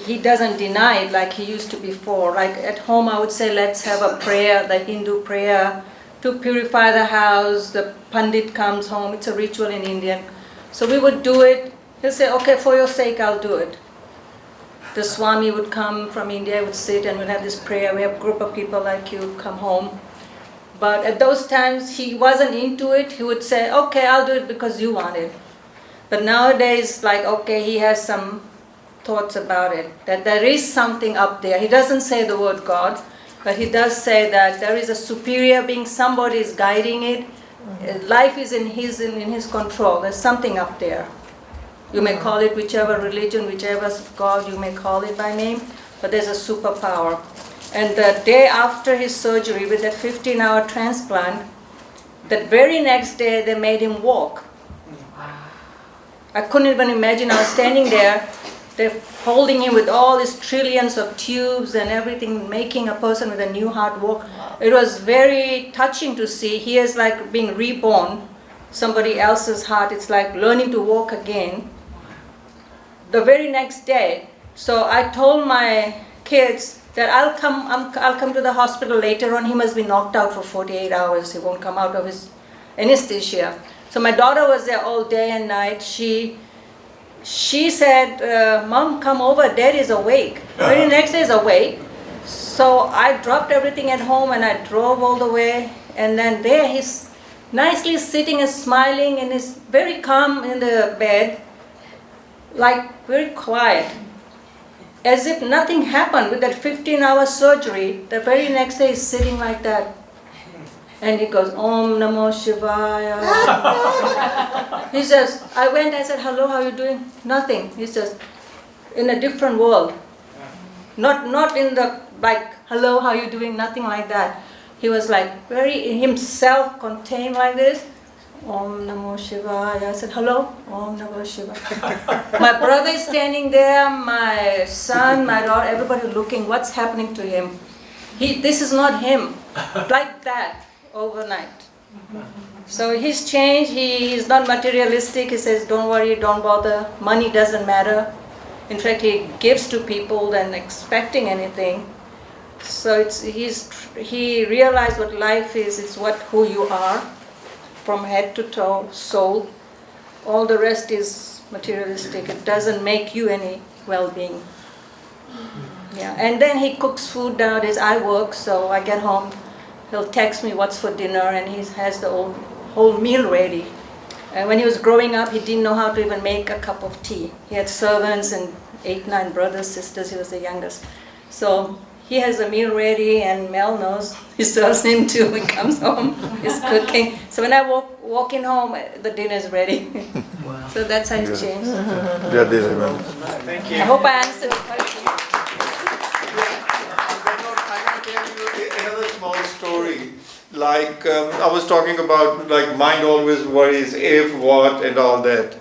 He doesn't deny it like he used to before. Like at home I would say, let's have a prayer, the Hindu prayer, to purify the house. The Pandit comes home, it's a ritual in India. So we would do it. He'll say, okay, for your sake I'll do it. The Swami would come from India, would sit and we'd have this prayer. We have a group of people like you come home. But at those times he wasn't into it. He would say, okay, I'll do it because you want it. But nowadays, like, okay, he has some thoughts about it, that there is something up there. He doesn't say the word God, but he does say that there is a superior being, somebody is guiding it. Life is in his control. There's something up there. You may call it whichever religion, whichever God you may call it by name, but there's a superpower. And the day after his surgery with that I couldn't even imagine. I was standing there, they're holding him with all these trillions of tubes and everything, making a person with a new heart walk. It was very touching to see. He is like being reborn, somebody else's heart. It's like learning to walk again. The very next day, so I told my kids that I'll come to the hospital later on. He must be knocked out for 48 hours. He won't come out of his anesthesia. So my daughter was there all day and night. She said, Mom, come over, Dad is awake. Very next day is awake. So I dropped everything at home and I drove all the way. And then there he's nicely sitting and smiling and is very calm in the bed, like very quiet. As if nothing happened with that 15-hour surgery. The very next day he's sitting like that. And he goes, Om Namo Shivaya. He says, I said, hello, how are you doing? Nothing. He says, in a different world. Not in the, like, hello, how are you doing? Nothing like that. He was like very himself contained like this. Om Namo Shivaya. I said, hello, Om Namo Shivaya. My brother is standing there, my son, my daughter, everybody looking, what's happening to him? This is not him. Like that. Overnight. So he's changed, he's not materialistic. He says, don't worry, don't bother, money doesn't matter. In fact, he gives to people than expecting anything. So he realized what life is, it's who you are, from head to toe, soul. All the rest is materialistic. It doesn't make you any well-being. Yeah. And then he cooks food nowadays. I work, so I get home. He'll text me what's for dinner, and he has the whole meal ready. And when he was growing up, he didn't know how to even make a cup of tea. He had servants and 8, 9 brothers, sisters. He was the youngest. So he has a meal ready, and Mel knows. He serves him too. He comes home, he's cooking. So when I walk in home, the dinner is ready. Wow. So that's how it's changed. Thank you. I hope I answered the question. Another small story, like I was talking about, like mind always worries if, what, and all that.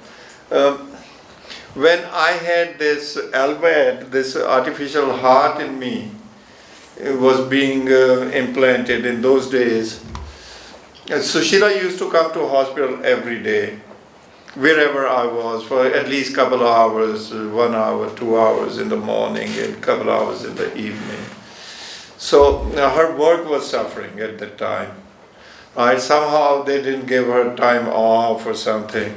When I had this LVAD, this artificial heart in me, it was being implanted in those days. And Sushila used to come to hospital every day, wherever I was, for at least a couple of hours, 1 hour, 2 hours in the morning, and a couple of hours in the evening. So her work was suffering at that time. Right? Somehow they didn't give her time off or something.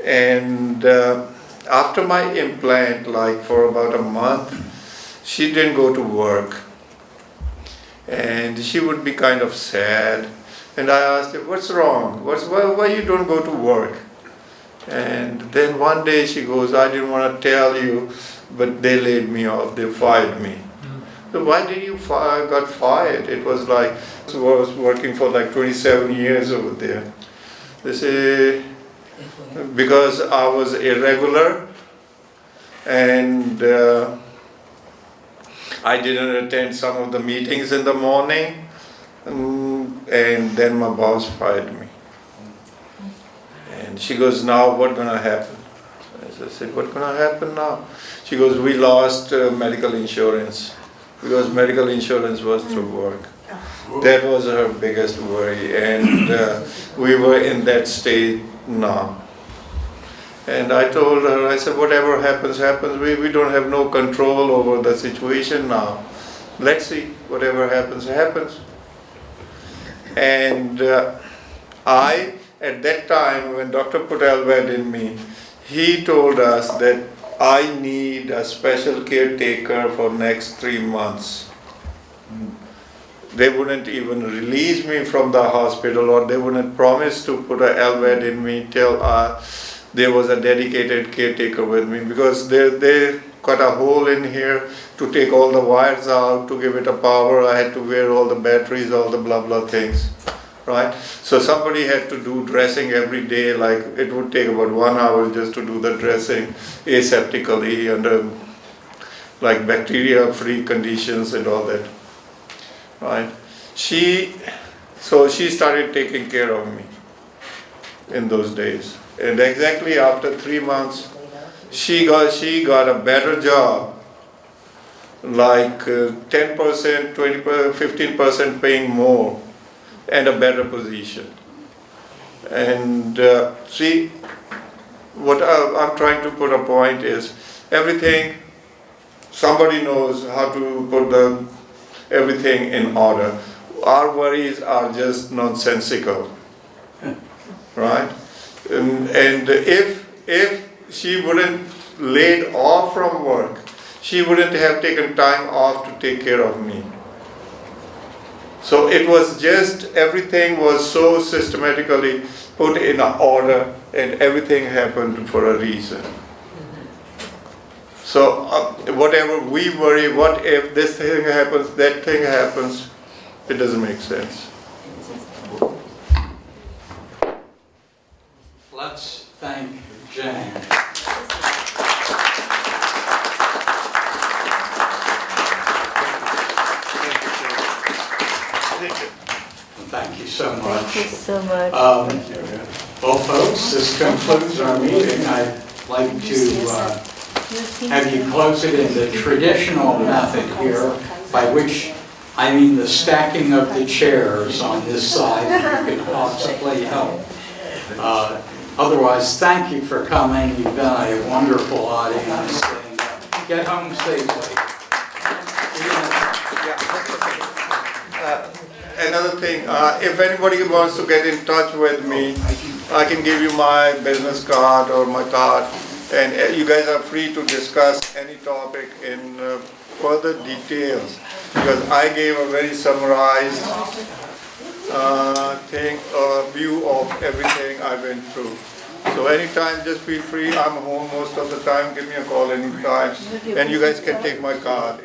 And after my implant, like for about a month, she didn't go to work. And she would be kind of sad. And I asked her, what's wrong? Why you don't go to work? And then one day she goes, I didn't want to tell you, but they laid me off, they fired me. So why did you got fired? It was like, I was working for like 27 years over there. They say, because I was irregular and I didn't attend some of the meetings in the morning, and then my boss fired me. And she goes, now what's gonna happen? I said, what's gonna happen now? She goes, we lost medical insurance. Because medical insurance was through work. That was her biggest worry, and we were in that state now. And I told her, I said, whatever happens, happens. We don't have no control over the situation now. Let's see, whatever happens, happens. And I, at that time, when Dr. put LVAD in me, he told us that I need a special caretaker for next 3 months. They wouldn't even release me from the hospital, or they wouldn't promise to put a LVAD in me till there was a dedicated caretaker with me, because they cut a hole in here to take all the wires out, to give it a power. I had to wear all the batteries, all the blah blah things. Right? So somebody had to do dressing every day, like it would take about 1 hour just to do the dressing aseptically under like bacteria-free conditions and all that. Right? So she started taking care of me in those days. And exactly after 3 months, she got a better job, like 10%, 20%, 15% paying more, and a better position. And see, what I'm trying to put a point is, everything, somebody knows how to put everything in order. Our worries are just nonsensical, right? And if she wouldn't laid off from work, she wouldn't have taken time off to take care of me. So it was just, everything was so systematically put in order, and everything happened for a reason. So whatever we worry, what if this thing happens, that thing happens, it doesn't make sense. Let's thank Jang. Thank you so much. Thank you so much. Well, folks, this concludes our meeting. I'd like to have you close it in the traditional method here, by which I mean the stacking of the chairs on this side. You can possibly help. Otherwise, thank you for coming. You've been a wonderful audience. And get home safely. Another thing, if anybody wants to get in touch with me, I can give you my business card or my card, and you guys are free to discuss any topic in further details, because I gave a very summarized view of everything I went through. So anytime, just feel free. I'm home most of the time. Give me a call anytime, and you guys can take my card.